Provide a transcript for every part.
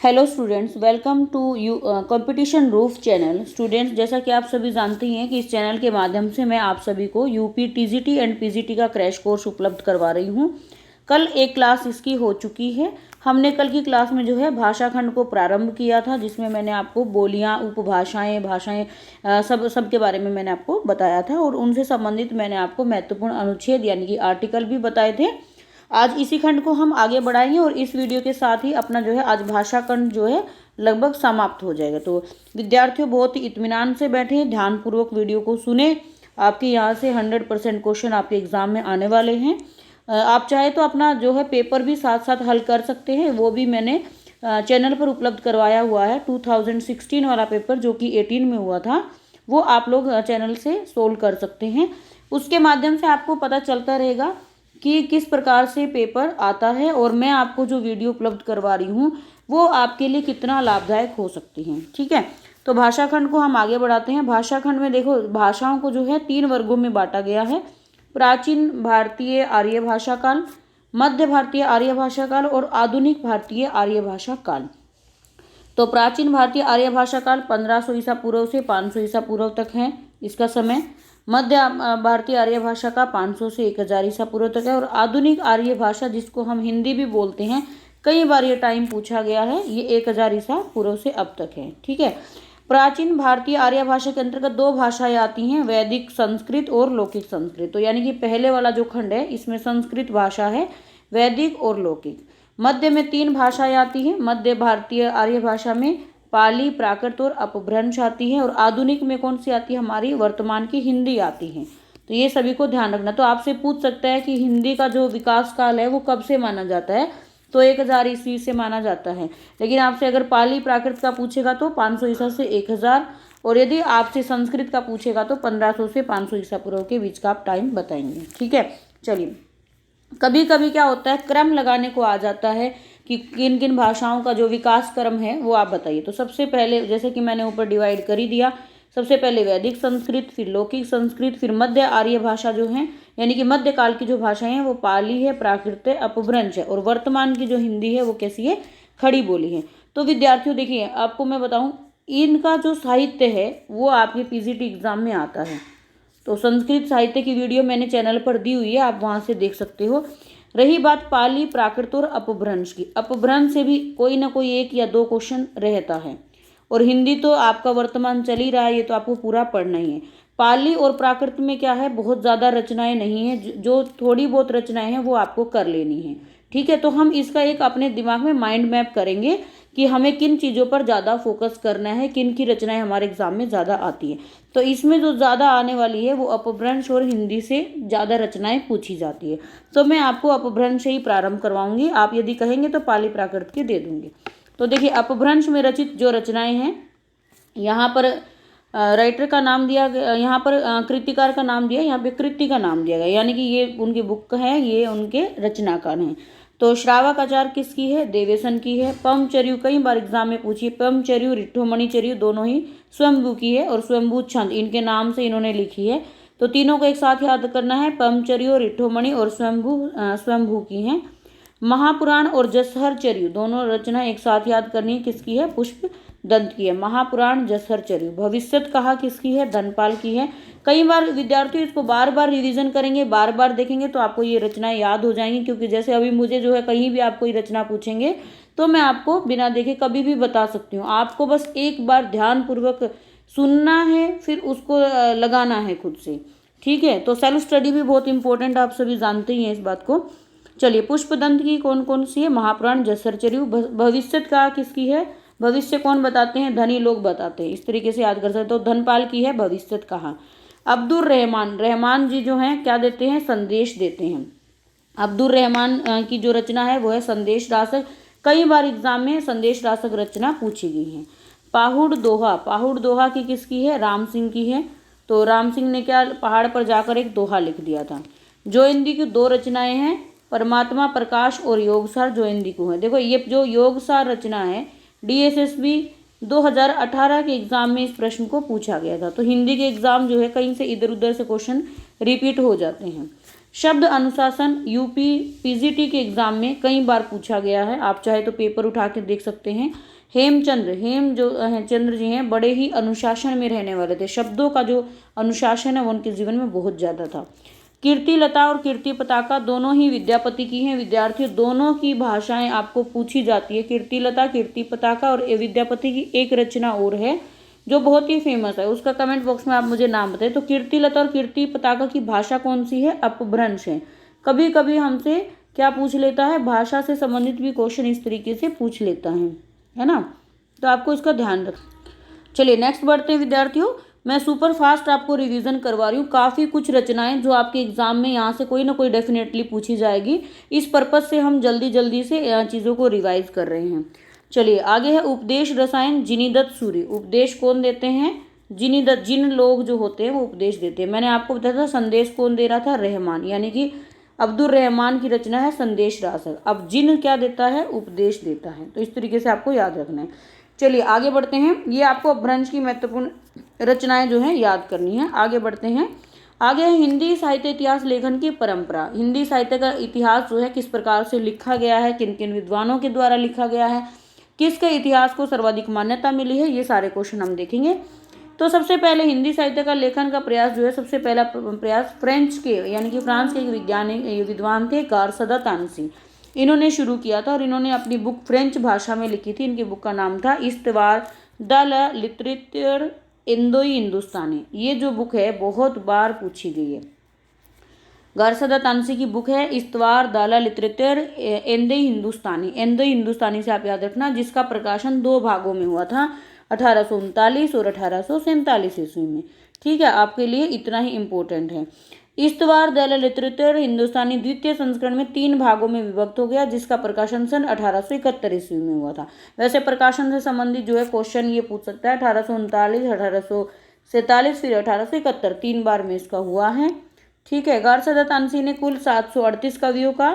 Hello students, welcome to you competition roof channel. Students, जैसा कि आप सभी जानते हैं कि इस चैनल के माध्यम से मैं आप सभी को यूपी टीजीटी एंड पीजीटी का क्रैश कोर्स उपलब्ध करवा रही हूं। कल एक क्लास इसकी हो चुकी है। हमने कल की क्लास में जो है भाषा खंड को प्रारंभ किया था, जिसमें मैंने आपको बोलियां, उपभाषाएं, भाषाएं सब के बारे में मैंने आपको बताया था और उनसे संबंधित मैंने आपको महत्वपूर्ण अनुच्छेद यानी कि आर्टिकल भी बताए थे। आज इसी खंड को हम आगे बढ़ाएंगे और इस वीडियो के साथ ही अपना जो है आज भाषा खंड जो है लगभग समाप्त हो जाएगा। तो विद्यार्थियों, बहुत ही इत्मीनान से बैठे, ध्यानपूर्वक वीडियो को सुने। आपके यहाँ से 100% क्वेश्चन आपके एग्जाम में आने वाले हैं। आप चाहे तो अपना जो है पेपर भी साथ साथ हल कर सकते हैं, वो भी मैंने चैनल पर उपलब्ध करवाया हुआ है। 2016 वाला पेपर जो कि 18 में हुआ था, वो आप लोग चैनल से सोल्व कर सकते हैं। उसके माध्यम से आपको पता चलता रहेगा कि किस प्रकार से पेपर आता है और मैं आपको जो वीडियो उपलब्ध करवा रही हूँ वो आपके लिए कितना लाभदायक हो सकती हैं। ठीक है, तो भाषा खंड को हम आगे बढ़ाते हैं। भाषा खंड में देखो, भाषाओं को जो है 3 वर्गों में बांटा गया है: प्राचीन भारतीय आर्य भाषा काल, मध्य भारतीय आर्य भाषा काल और आधुनिक भारतीय आर्य भाषा काल। तो प्राचीन भारतीय आर्य भाषा काल 1500 ईसा पूर्व से 500 ईसा पूर्व तक है इसका समय। मध्य भारतीय आर्य भाषा का 500 से 1000 ईसा पूर्व तक है। और आधुनिक आर्य भाषा, जिसको हम हिंदी भी बोलते हैं, कई बार ये टाइम पूछा गया है, ये 1000 ईसा पूर्व से अब तक है। ठीक है, प्राचीन भारतीय आर्य भाषा के अंतर्गत 2 भाषाएं आती हैं, वैदिक संस्कृत और लौकिक संस्कृत। तो यानी कि पहले वाला जो खंड है इसमें संस्कृत भाषा है, वैदिक और लौकिक। मध्य में 3 भाषाएं आती हैं। मध्य भारतीय आर्य भाषा में पाली, प्राकृत और अपभ्रंश आती है। और आधुनिक में कौन सी आती है? हमारी वर्तमान की हिंदी आती है। तो ये सभी को ध्यान रखना। तो आपसे पूछ सकता है कि हिंदी का जो विकास काल है वो कब से माना जाता है? तो 1000 ईस्वी से माना जाता है। लेकिन आपसे अगर पाली प्राकृत का पूछेगा तो 500 ईसा से 1000, और यदि आपसे संस्कृत का पूछेगा तो 1500 से 500 ईसा पूर्व के बीच का आप टाइम बताएंगे। ठीक है, चलिए। कभी कभी क्या होता है, क्रम लगाने को आ जाता है कि किन किन भाषाओं का जो विकास क्रम है वो आप बताइए। तो सबसे पहले, जैसे कि मैंने ऊपर डिवाइड कर ही दिया, सबसे पहले वैदिक संस्कृत, फिर लौकिक संस्कृत, फिर मध्य आर्य भाषा जो है, यानी कि मध्य काल की जो भाषाएं हैं वो पाली है, प्राकृत है, अपभ्रंश है, और वर्तमान की जो हिंदी है वो कैसी है? खड़ी बोली है। तो विद्यार्थियों देखिए, आपको मैं बताऊं, इनका जो साहित्य है वो आपके पीजीटी एग्जाम में आता है। तो संस्कृत साहित्य की वीडियो मैंने चैनल पर दी हुई है, आप वहां से देख सकते हो। रही बात पाली, प्राकृत और अपभ्रंश की, अपभ्रंश से भी कोई ना कोई 1 या 2 क्वेश्चन रहता है। और हिंदी तो आपका वर्तमान चल ही रहा है, ये तो आपको पूरा पढ़ना ही है। पाली और प्राकृत में क्या है, बहुत ज़्यादा रचनाएं नहीं है, जो थोड़ी बहुत रचनाएं हैं वो आपको कर लेनी है। ठीक है, तो हम इसका एक अपने दिमाग में माइंड मैप करेंगे कि हमें किन चीज़ों पर ज़्यादा फोकस करना है, किन की रचनाएं हमारे एग्जाम में ज़्यादा आती है। तो इसमें जो ज़्यादा आने वाली है वो अपभ्रंश और हिंदी से ज़्यादा रचनाएं पूछी जाती है। तो मैं आपको अपभ्रंश से ही प्रारंभ करवाऊंगी, आप यदि कहेंगे तो पाली प्राकृत के दे दूंगी। तो देखिए, अपभ्रंश में रचित जो रचनाएं हैं, यहाँ पर राइटर का नाम दिया गया, यहाँ पर कृतिकार का नाम दिया, यहाँ पे कृति का नाम दिया गया, यानी कि ये उनकी बुक है, ये उनके रचनाकार हैं। तो श्रावकाचार किसकी है? देवेसन की है। पमचर्यु कई बार एग्जाम में पूछी, पमचर्यु, रिट्ठोमणिचर्यु दोनों ही स्वयंभू की है, और स्वयंभू छंद इनके नाम से इन्होंने लिखी है। तो तीनों को एक साथ याद करना है, पमचर्यु, रिट्ठोमणि और स्वयंभू की हैं। महापुराण और जसहरचर्यु दोनों रचना एक साथ याद करनी है, किसकी है? पुष्प दंत की है। महापुराण, जसहरचर्यु। भविष्यत कहा किसकी है? धनपाल की है। कई बार विद्यार्थी इसको बार बार रिवीजन करेंगे, बार बार देखेंगे तो आपको ये रचनाएं याद हो जाएंगी, क्योंकि जैसे अभी मुझे जो है कहीं भी आप कोई रचना पूछेंगे तो मैं आपको बिना देखे कभी भी बता सकती हूँ। आपको बस एक बार ध्यानपूर्वक सुनना है, फिर उसको लगाना है खुद से। ठीक है, तो सेल्फ स्टडी भी बहुत इंपॉर्टेंट, आप सभी जानते ही हैं इस बात को। चलिए, पुष्पदंत की कौन कौन सी है? महापुराण, जसहरचर्यु। भविष्यत का किसकी है? भविष्य कौन बताते हैं? धनी लोग बताते हैं। इस तरीके से याद कर सकते हो। तो धनपाल की है भविष्यत कहा। अब्दुल रहमान, रहमान जी जो हैं क्या देते हैं? संदेश देते हैं। अब्दुल रहमान की जो रचना है वो है संदेश रासक। कई बार एग्जाम में संदेश रासक रचना पूछी गई है। पाहुड़ दोहा, पाहुड़ दोहा की किसकी है? राम सिंह की है। तो राम सिंह ने क्या, पहाड़ पर जाकर एक दोहा लिख दिया था। जोइंदी की 2 रचनाएं हैं, परमात्मा प्रकाश और योगसार जोइंदी को है। देखो, ये जो योगसार रचना है, डीएसएसबी 2018 के एग्जाम में इस प्रश्न को पूछा गया था। तो हिंदी के एग्जाम जो है कहीं से इधर उधर से क्वेश्चन रिपीट हो जाते हैं। शब्द अनुशासन यूपी पीजीटी के एग्जाम में कई बार पूछा गया है, आप चाहे तो पेपर उठा के देख सकते हैं। हेम जो चंद्र जी हैं बड़े ही अनुशासन में रहने वाले थे, शब्दों का जो अनुशासन है वो उनके जीवन में बहुत ज़्यादा था। कीर्ति लता और कीर्ति पताका दोनों ही विद्यापति की हैं। विद्यार्थियों दोनों की भाषाएं आपको पूछी जाती है, कीर्ति लता कीर्ति पताका, और विद्यापति की एक रचना और है जो बहुत ही फेमस है, उसका कमेंट बॉक्स में आप मुझे नाम बताएं। तो कीर्ति लता और कीर्ति पताका की भाषा कौन सी है? अपभ्रंश है। कभी कभी हमसे क्या पूछ लेता है, भाषा से संबंधित भी क्वेश्चन इस तरीके से पूछ लेता है ना, तो आपको इसका ध्यान रखना। चलिए नेक्स्ट बढ़ते हैं विद्यार्थियों। मैं सुपर फास्ट आपको रिवीजन करवा रही हूँ, काफ़ी कुछ रचनाएं जो आपके एग्जाम में यहाँ से कोई ना कोई डेफिनेटली पूछी जाएगी, इस पर्पज़ से हम जल्दी जल्दी से चीज़ों को रिवाइज कर रहे हैं। चलिए आगे है उपदेश रसायन, जिनीदत्त सूरी। उपदेश कौन देते हैं? जिनीदत्त, जिन लोग जो होते हैं वो उपदेश देते हैं। मैंने आपको बताया था संदेश कौन दे रहा था? रहमान, यानी कि अब्दुल रहमान की रचना है संदेश रासर। अब जिन क्या देता है? उपदेश देता है। तो इस तरीके से आपको याद रखना है। चलिए आगे बढ़ते हैं, ये आपको अपभ्रंश की महत्वपूर्ण रचनाएं जो हैं याद करनी है। आगे बढ़ते हैं, आगे है हिंदी साहित्य इतिहास लेखन की परंपरा। हिंदी साहित्य का इतिहास जो है किस प्रकार से लिखा गया है, किन किन विद्वानों के द्वारा लिखा गया है, किसके इतिहास को सर्वाधिक मान्यता मिली है, ये सारे क्वेश्चन हम देखेंगे। तो सबसे पहले हिंदी साहित्य का लेखन का प्रयास जो है, सबसे पहला प्रयास फ्रेंच के यानी कि फ्रांस के एक वैज्ञानिक विद्वान थे गारसदा तानसी, इन्होंने शुरू किया था और इन्होंने अपनी बुक फ्रेंच भाषा में लिखी थी। इनकी बुक का नाम था इस्तवार द ला लिटरेचर इंदोई हिंदुस्तानी। ये जो बुक है बहुत बार पूछी गई है। गारसदा तानसी की बुक है इस्तवार द ला लिटरेचर इंदोई हिंदुस्तानी। इंदोई हिंदुस्तानी से आप याद रखना, जिसका प्रकाशन 2 भागों में हुआ था, 1839 और 1847 ईस्वी में। ठीक है, आपके लिए इतना ही इम्पोर्टेंट है। इस्तवार द ला लिटरेचर हिंदुस्तानी द्वितीय संस्करण में 3 भागों में विभक्त हो गया, जिसका प्रकाशन सन 1871 ईस्वी में हुआ था। वैसे प्रकाशन से संबंधित जो है क्वेश्चन ये पूछ सकता है, 1839, 1847 फिर 1871, 3 बार में इसका हुआ है। ठीक है, गारसदा तानसी ने कुल 738 कवियों का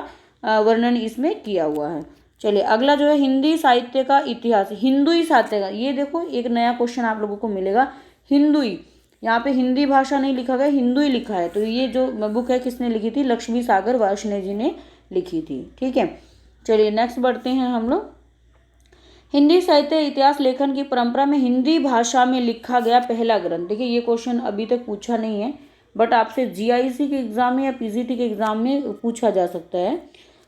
वर्णन इसमें किया हुआ है। चलिए अगला जो है हिंदी साहित्य का इतिहास, हिंदुई साहित्य का। ये देखो एक नया क्वेश्चन आप लोगों को मिलेगा, हिंदुई, यहाँ पे हिंदी भाषा नहीं लिखा गया, हिंदुई लिखा है। तो ये जो बुक है किसने लिखी थी? लक्ष्मी सागर वार्ष्णेय जी ने लिखी थी। ठीक है, चलिए नेक्स्ट बढ़ते हैं हम लोग। हिंदी साहित्य इतिहास लेखन की परंपरा में हिंदी भाषा में लिखा गया पहला ग्रंथ। देखिए ये क्वेश्चन अभी तक पूछा नहीं है, बट आपसे जीआईसी के एग्जाम में या पीजीटी के एग्जाम में पूछा जा सकता है,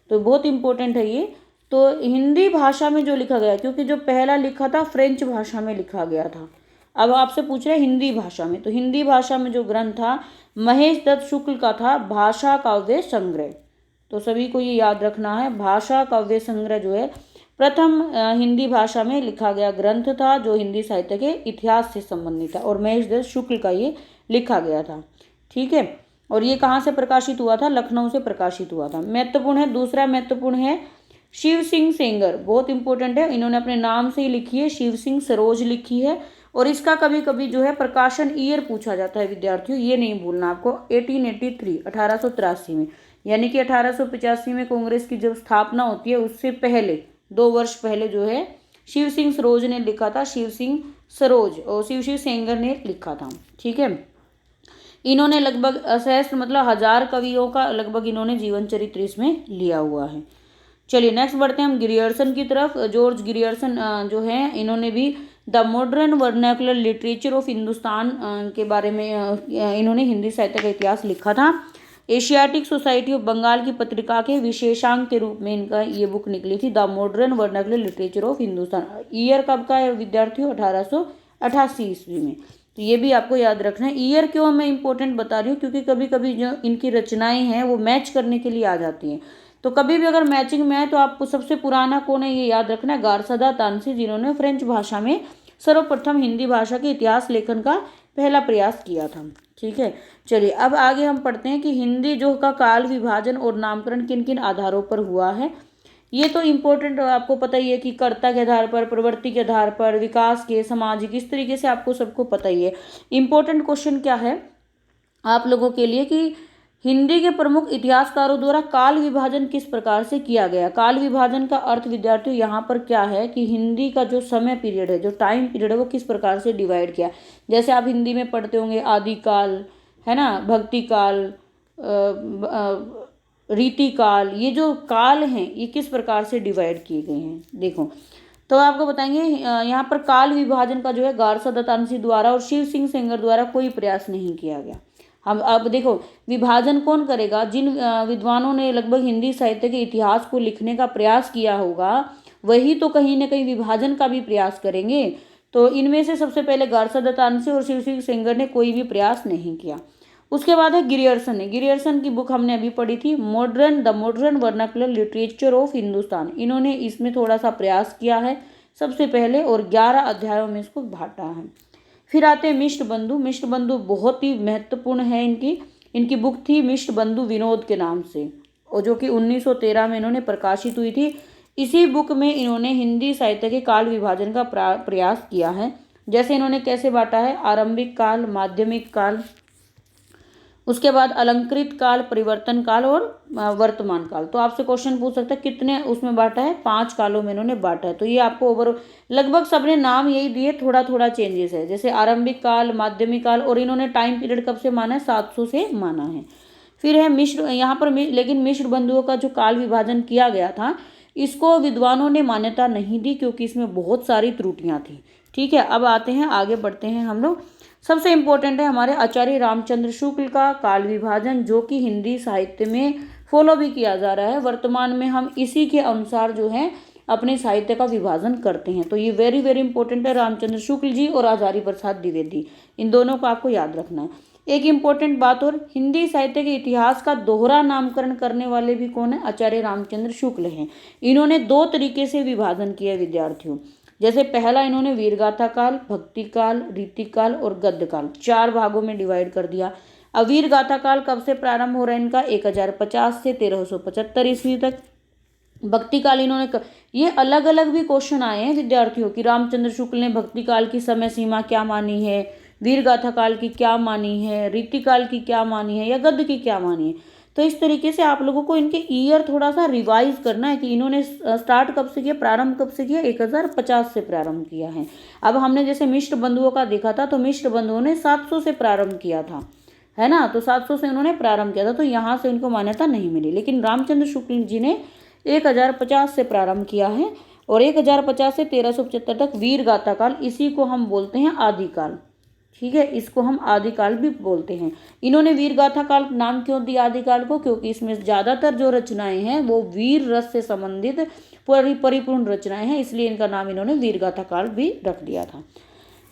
तो बहुत इंपॉर्टेंट है ये। तो हिंदी भाषा में जो लिखा गया, क्योंकि जो पहला लिखा था फ्रेंच भाषा में लिखा गया था, अब आपसे पूछ रहे हैं हिंदी भाषा में। तो हिंदी भाषा में जो ग्रंथ था महेश दत्त शुक्ल का था भाषा काव्य संग्रह। तो सभी को ये याद रखना है, भाषा काव्य संग्रह जो है प्रथम हिंदी भाषा में लिखा गया ग्रंथ था, जो हिंदी साहित्य के इतिहास से संबंधित था, और महेश दत्त शुक्ल का ये लिखा गया था। ठीक है, और ये कहाँ से प्रकाशित हुआ था? लखनऊ से प्रकाशित हुआ था। महत्वपूर्ण है, दूसरा महत्वपूर्ण है शिव सिंह सेंगर, बहुत इंपॉर्टेंट है, इन्होंने अपने नाम से ही लिखी है, शिव सिंह सरोज लिखी है। और इसका कभी कभी जो है प्रकाशन ईयर पूछा जाता है विद्यार्थियों, ये नहीं भूलना आपको। 1883 1883 में, यानी कि 1885 में कांग्रेस की जब स्थापना होती है उससे पहले 2 वर्ष पहले जो है शिव सिंह सरोज ने लिखा था, शिव सिंह सरोज, और शिव सिंह सेंगर ने लिखा था। ठीक है, इन्होंने लगभग सहस्त्र मतलब 1000 कवियों का लगभग इन्होंने जीवन चरित्र इसमें लिया हुआ है। चलिए नेक्स्ट बढ़ते हैं हम गिरियर्सन की तरफ। जॉर्ज गिरियर्सन जो है इन्होंने भी the modern vernacular literature of Hindustan के बारे में इन्होंने हिंदी साहित्य का इतिहास लिखा था। एशियाटिक सोसाइटी ऑफ बंगाल की पत्रिका के विशेषांक के रूप में इनका ये बुक निकली थी, the modern vernacular literature of Hindustan. Year कब का है विद्यार्थियों? 1888 ईस्वी में। तो ये भी आपको याद रखना है। ईयर क्यों मैं इंपॉर्टेंट बता रही हूँ, क्योंकि कभी कभी जो इनकी रचनाएं हैं वो मैच करने के लिए आ जाती हैं। तो कभी भी अगर मैचिंग में है तो आपको सबसे पुराना कौन है ये याद रखना है, गारसदा तानसी, जिन्होंने फ्रेंच भाषा में सर्वप्रथम हिंदी भाषा के इतिहास लेखन का पहला प्रयास किया था। ठीक है, चलिए अब आगे हम पढ़ते हैं कि हिंदी जो का काल विभाजन और नामकरण किन किन आधारों पर हुआ है। ये तो इम्पोर्टेंट आपको पता ही है कि कर्ता के आधार पर, प्रवृत्ति के आधार पर, विकास के, सामाजिक, इस तरीके से आपको सबको पता ही है। इम्पोर्टेंट क्वेश्चन क्या है आप लोगों के लिए कि हिंदी के प्रमुख इतिहासकारों द्वारा काल विभाजन किस प्रकार से किया गया। काल विभाजन का अर्थ विद्यार्थियों यहाँ पर क्या है कि हिंदी का जो समय पीरियड है, जो टाइम पीरियड है, वो किस प्रकार से डिवाइड किया। जैसे आप हिंदी में पढ़ते होंगे आदिकाल, है ना, भक्ति काल, रीति काल, ये जो काल हैं ये किस प्रकार से डिवाइड किए गए हैं। देखो तो आपको बताएंगे यहाँ पर काल विभाजन का जो है गारसा दत्तांशी द्वारा और शिव सिंह सेंगर द्वारा कोई प्रयास नहीं किया गया। हम अब देखो विभाजन कौन करेगा, जिन विद्वानों ने लगभग हिंदी साहित्य के इतिहास को लिखने का प्रयास किया होगा वही तो कहीं ना कहीं विभाजन का भी प्रयास करेंगे। तो इनमें से सबसे पहले गारसा दत्तांशी और शिव सिंह सेंगर ने कोई भी प्रयास नहीं किया। उसके बाद है गिरियर्सन ने, गिरियर्सन की बुक हमने अभी पढ़ी थी, the modern vernacular literature of Hindustan. इन्होंने इसमें थोड़ा सा प्रयास किया है सबसे पहले और 11 अध्यायों में इसको बांटा है। फिर आते हैं मिश्र बंधु। मिश्र बंधु बहुत ही महत्वपूर्ण है, इनकी बुक थी मिश्र बंधु विनोद के नाम से, और जो कि 1913 में इन्होंने प्रकाशित हुई थी। इसी बुक में इन्होंने हिंदी साहित्य के काल विभाजन का प्रयास किया है। जैसे इन्होंने कैसे बांटा है, आरंभिक काल, माध्यमिक काल, उसके बाद अलंकृत काल, परिवर्तन काल और वर्तमान काल। तो आपसे क्वेश्चन पूछ सकते हैं कितने उसमें बांटा है, 5 कालों में इन्होंने बांटा है। तो ये आपको ओवर लगभग सबने नाम यही दिए, थोड़ा थोड़ा चेंजेस है, जैसे आरंभिक काल, माध्यमिक काल, और इन्होंने टाइम पीरियड कब से माना है, 700 से माना है। फिर है मिश्र, यहाँ पर लेकिन मिश्र बंधुओं का जो काल विभाजन किया गया था इसको विद्वानों ने मान्यता नहीं दी क्योंकि इसमें बहुत सारी त्रुटियां थी। ठीक है, अब आते हैं आगे बढ़ते हैं हम लोग। सबसे इम्पोर्टेंट है हमारे आचार्य रामचंद्र शुक्ल का काल विभाजन, जो कि हिंदी साहित्य में फॉलो भी किया जा रहा है। वर्तमान में हम इसी के अनुसार जो है अपने साहित्य का विभाजन करते हैं। तो ये वेरी वेरी इंपॉर्टेंट है, रामचंद्र शुक्ल जी और आचार्य प्रसाद द्विवेदी, इन दोनों को आपको याद रखना है। एक इम्पोर्टेंट बात और, हिंदी साहित्य के इतिहास का दोहरा नामकरण करने वाले भी कौन है, आचार्य रामचंद्र शुक्ल हैं। इन्होंने 2 तरीके से विभाजन किया विद्यार्थियों। जैसे पहला इन्होंने वीरगाथा काल, भक्ति काल, रीति काल और गद्य काल 4 भागों में डिवाइड कर दिया। अब वीरगाथा काल कब से प्रारंभ हो रहा है इनका, 1050 से 1375 ईस्वी तक। भक्ति काल इन्होंने ये अलग अलग भी क्वेश्चन आए हैं विद्यार्थियों की, रामचंद्र शुक्ल ने भक्ति काल की समय सीमा क्या मानी है, वीरगाथा काल की क्या मानी है, रीति काल की क्या मानी है, या गद्य की क्या मानी है। तो इस तरीके से आप लोगों को इनके ईयर थोड़ा सा रिवाइज करना है कि इन्होंने स्टार्ट कब से किया, प्रारंभ कब से किया, 1050 से प्रारंभ किया है। अब हमने जैसे मिश्र बंधुओं का देखा था, तो मिश्र बंधुओं ने 700 से प्रारंभ किया था, है ना, तो 700 से उन्होंने प्रारंभ किया था, तो यहाँ से उनको मान्यता नहीं मिली। लेकिन रामचंद्र शुक्ल जी ने 1050 से प्रारंभ किया है और 1050 से 1375 तक वीरगाथा काल, इसी को हम बोलते हैं आदिकाल। ठीक है, इसको हम आदिकाल भी बोलते हैं। इन्होंने वीरगाथा काल नाम क्यों दिया आदिकाल को, क्योंकि इसमें ज़्यादातर जो रचनाएं हैं वो वीर रस से संबंधित परिपूर्ण रचनाएं हैं, इसलिए इनका नाम इन्होंने वीरगाथा काल भी रख दिया था।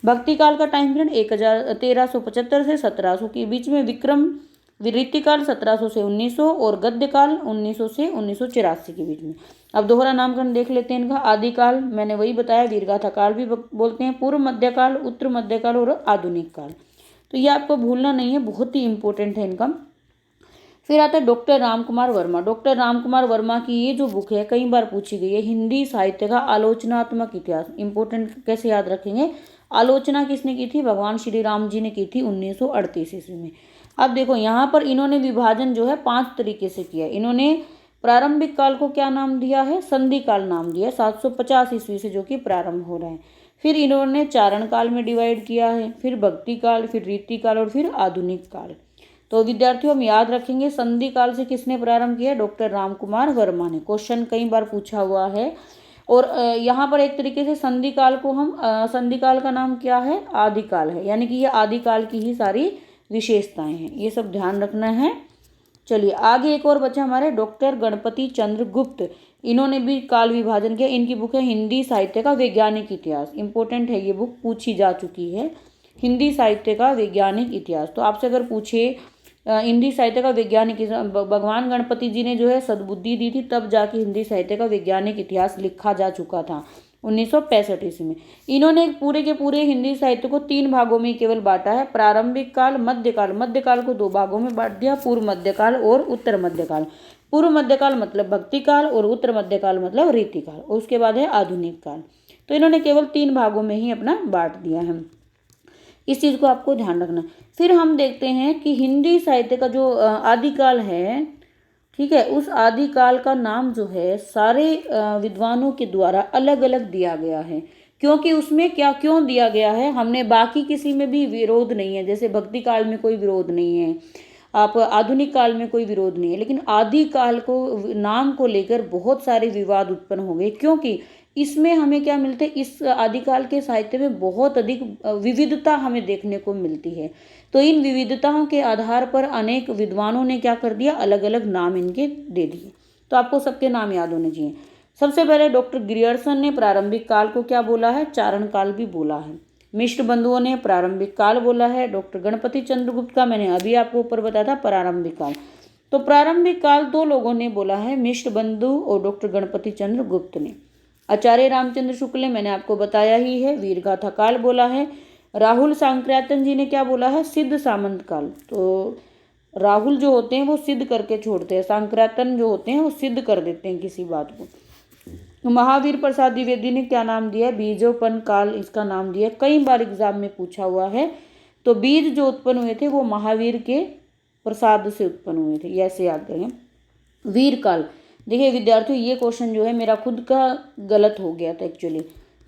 भक्ति काल का टाइम पीरियड 1375 से 1700 के बीच में, विक्रम रीति काल 1700 से 1900 और गद्य काल 1900 से 1984 के बीच में। अब दोहरा नामकरण देख लेते हैं इनका। आदिकाल मैंने वही बताया, वीरगाथा काल भी बोलते हैं, पूर्व मध्यकाल, उत्तर मध्यकाल और आधुनिक काल। तो ये आपको भूलना नहीं है, बहुत ही इंपॉर्टेंट है इनका। फिर आता है डॉक्टर रामकुमार वर्मा। डॉक्टर रामकुमार वर्मा की ये जो बुक है कई बार पूछी गई है, हिंदी साहित्य का आलोचनात्मक इतिहास। इंपॉर्टेंट कैसे याद रखेंगे, आलोचना किसने की थी, भगवान श्री राम जी ने की थी 1938 ईस्वी में। अब देखो यहाँ पर इन्होंने विभाजन जो है 5 तरीके से किया। इन्होंने प्रारंभिक काल को क्या नाम दिया है, संधि काल नाम दिया, 750 ईस्वी से जो कि प्रारंभ हो रहा है। फिर इन्होंने चारण काल में डिवाइड किया है, फिर भक्ति काल, फिर रीति काल और फिर आधुनिक काल। तो विद्यार्थियों हम याद रखेंगे, संधि काल से किसने प्रारंभ किया, डॉक्टर रामकुमार वर्मा ने। क्वेश्चन कई बार पूछा हुआ है। और यहाँ पर एक तरीके से संधि काल को हम संधि काल का नाम क्या है, आदिकाल है, यानी कि ये आदिकाल की ही सारी विशेषताएं हैं, ये सब ध्यान रखना है। चलिए आगे एक और बच्चा हमारे डॉक्टर गणपति चंद्र गुप्त, इन्होंने भी काल विभाजन किया। इनकी बुक है हिंदी साहित्य का वैज्ञानिक इतिहास। इंपॉर्टेंट है, ये बुक पूछी जा चुकी है, हिंदी साहित्य का वैज्ञानिक इतिहास। तो आपसे अगर पूछे हिंदी साहित्य का वैज्ञानिक, भगवान गणपति जी ने जो है सद्बुद्धि दी थी, तब जाके हिंदी साहित्य का वैज्ञानिक इतिहास लिखा जा चुका था 1965 ईस्वी में। इन्होंने पूरे के पूरे हिंदी साहित्य को 3 भागों में केवल बांटा है, प्रारंभिक काल, मध्यकाल। मध्यकाल को 2 भागों में बांट दिया, पूर्व मध्यकाल और उत्तर मध्यकाल। पूर्व मध्यकाल मतलब भक्ति काल और उत्तर मध्यकाल मतलब रीति काल, और उसके बाद है आधुनिक काल। तो इन्होंने केवल 3 भागों में ही अपना बांट दिया है, इस चीज़ को आपको ध्यान रखना। फिर हम देखते हैं कि हिंदी साहित्य का जो आदिकाल है, ठीक है, उस आदिकाल का नाम जो है सारे विद्वानों के द्वारा अलग अलग दिया गया है। क्योंकि उसमें क्या क्यों दिया गया है, हमने बाकी किसी में भी विरोध नहीं है, जैसे भक्ति काल में कोई विरोध नहीं है, आप आधुनिक काल में कोई विरोध नहीं है, लेकिन आदिकाल को नाम को लेकर बहुत सारे विवाद उत्पन्न हो गए, क्योंकि इसमें हमें क्या मिलते हैं, इस आदिकाल के साहित्य में बहुत अधिक विविधता हमें देखने को मिलती है। तो इन विविधताओं के आधार पर अनेक विद्वानों ने क्या कर दिया, अलग अलग नाम इनके दे दिए। तो आपको सबके नाम याद होने चाहिए। सबसे पहले डॉक्टर ग्रियर्सन ने प्रारंभिक काल को क्या बोला है, चारण काल भी बोला है। मिश्र बंधुओं ने प्रारंभिक काल बोला है। डॉक्टर गणपति चंद्रगुप्त का मैंने अभी आपको ऊपर बताया था प्रारंभिक काल। तो प्रारंभिक काल दो लोगों ने बोला है, मिश्र बंधु और डॉक्टर गणपति चंद्रगुप्त ने। आचार्य रामचंद्र शुक्ल ने मैंने आपको बताया ही है, वीरगाथा काल बोला है। राहुल सांक्रातन जी ने क्या बोला है, सिद्ध सामंत काल। तो राहुल जो होते हैं वो सिद्ध करके छोड़ते हैं, सांक्रातन जो होते हैं वो सिद्ध कर देते हैं किसी बात को। महावीर प्रसाद द्विवेदी ने क्या नाम दिया है, बीजोपन काल इसका नाम दिया। कई बार एग्जाम में पूछा हुआ है। तो बीज जो उत्पन्न हुए थे वो महावीर के प्रसाद से उत्पन्न हुए थे, ये ऐसे याद करें। वीर काल, देखिए विद्यार्थियों ये क्वेश्चन जो है मेरा खुद का गलत हो गया था एक्चुअली,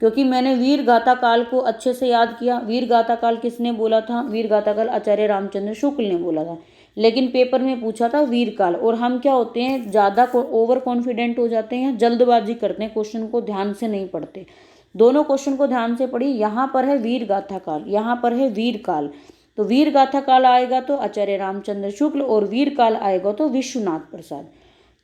क्योंकि मैंने वीर गाथा काल को अच्छे से याद किया। वीर गाथा काल किसने बोला था, वीर गाथा काल आचार्य रामचंद्र शुक्ल ने बोला था, लेकिन पेपर में पूछा था वीर काल। और हम क्या होते हैं, ज़्यादा ओवर कॉन्फिडेंट हो जाते हैं, जल्दबाजी करते हैं, क्वेश्चन को ध्यान से नहीं पढ़ते। दोनों क्वेश्चन को ध्यान से पढ़िए। यहाँ पर है वीर गाथा काल, यहाँ पर है वीर काल। तो वीर गाथा काल आएगा तो आचार्य रामचंद्र शुक्ल, और वीर काल आएगा तो विश्वनाथ प्रसाद।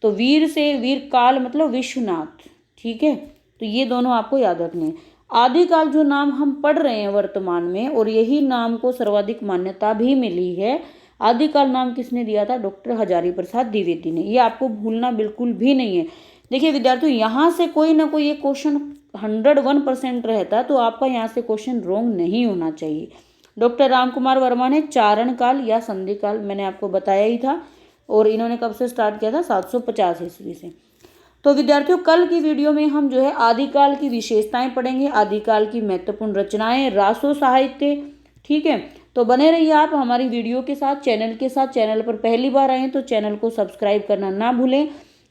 तो वीर से वीर काल मतलब विश्वनाथ, ठीक है। तो ये दोनों आपको याद रखने हैं। आदिकाल जो नाम हम पढ़ रहे हैं वर्तमान में, और यही नाम को सर्वाधिक मान्यता भी मिली है, आदिकाल नाम किसने दिया था, डॉक्टर हजारी प्रसाद द्विवेदी ने। ये आपको भूलना बिल्कुल भी नहीं है। देखिए विद्यार्थियों, यहाँ से कोई ना कोई एक क्वेश्चन 101% रहता, तो आपका यहाँ से क्वेश्चन रॉन्ग नहीं होना चाहिए। डॉक्टर रामकुमार वर्मा ने चारण काल या संधि काल मैंने आपको बताया ही था, और इन्होंने कब से स्टार्ट किया था, 750 ईस्वी से। तो विद्यार्थियों, कल की वीडियो में हम जो है आदिकाल की विशेषताएं पढ़ेंगे, आदिकाल की महत्वपूर्ण रचनाएं, रासो साहित्य, ठीक है। तो बने रहिए आप हमारी वीडियो के साथ, चैनल के साथ। चैनल पर पहली बार आए तो चैनल को सब्सक्राइब करना ना भूलें।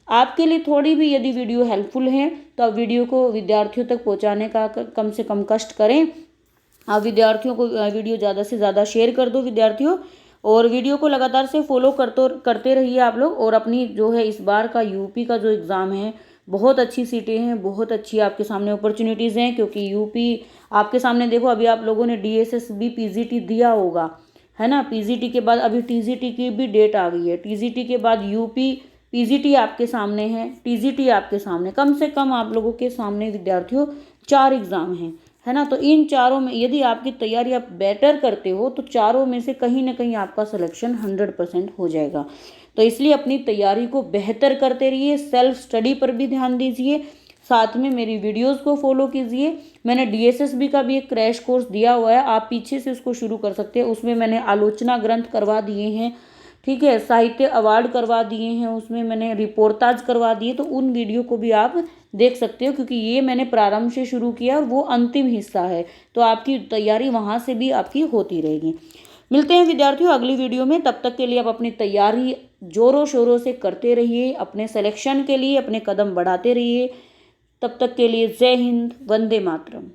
आपके लिए थोड़ी भी यदि वीडियो हेल्पफुल है तो आप वीडियो को विद्यार्थियों तक पहुंचाने का कम से कम कष्ट करें। आप विद्यार्थियों को वीडियो ज़्यादा से ज़्यादा शेयर कर दो विद्यार्थियों, और वीडियो को लगातार से फॉलो करते रहिए आप लोग। और अपनी जो है इस बार का यूपी का जो एग्ज़ाम है, बहुत अच्छी सीटें हैं, बहुत अच्छी आपके सामने अपॉर्चुनिटीज़ हैं, क्योंकि यूपी आपके सामने देखो, अभी आप लोगों ने DSSB PGT दिया होगा, है ना। PGT के बाद अभी TGT की भी डेट आ गई है। TGT के बाद यूपी PGT आपके सामने है, TGT आपके सामने। कम से कम आप लोगों के सामने विद्यार्थियों 4 एग्ज़ाम हैं, है ना। तो इन चारों में यदि आपकी तैयारी आप बेटर करते हो तो चारों में से कहीं ना कहीं आपका सिलेक्शन 100% हो जाएगा। तो इसलिए अपनी तैयारी को बेहतर करते रहिए, सेल्फ स्टडी पर भी ध्यान दीजिए, साथ में मेरी वीडियोस को फॉलो कीजिए। मैंने DSSB का भी एक क्रैश कोर्स दिया हुआ है, आप पीछे से उसको शुरू कर सकते हैं। उसमें मैंने आलोचना ग्रंथ करवा दिए हैं, ठीक है, साहित्य अवार्ड करवा दिए हैं, उसमें मैंने रिपोर्टाज करवा दिए। तो उन वीडियो को भी आप देख सकते हो, क्योंकि ये मैंने प्रारंभ से शुरू किया और वो अंतिम हिस्सा है। तो आपकी तैयारी वहाँ से भी आपकी होती रहेगी। मिलते हैं विद्यार्थियों अगली वीडियो में। तब तक के लिए आप अपनी तैयारी जोरों शोरों से करते रहिए, अपने सिलेक्शन के लिए अपने कदम बढ़ाते रहिए। तब तक के लिए जय हिंद, वंदे मातरम।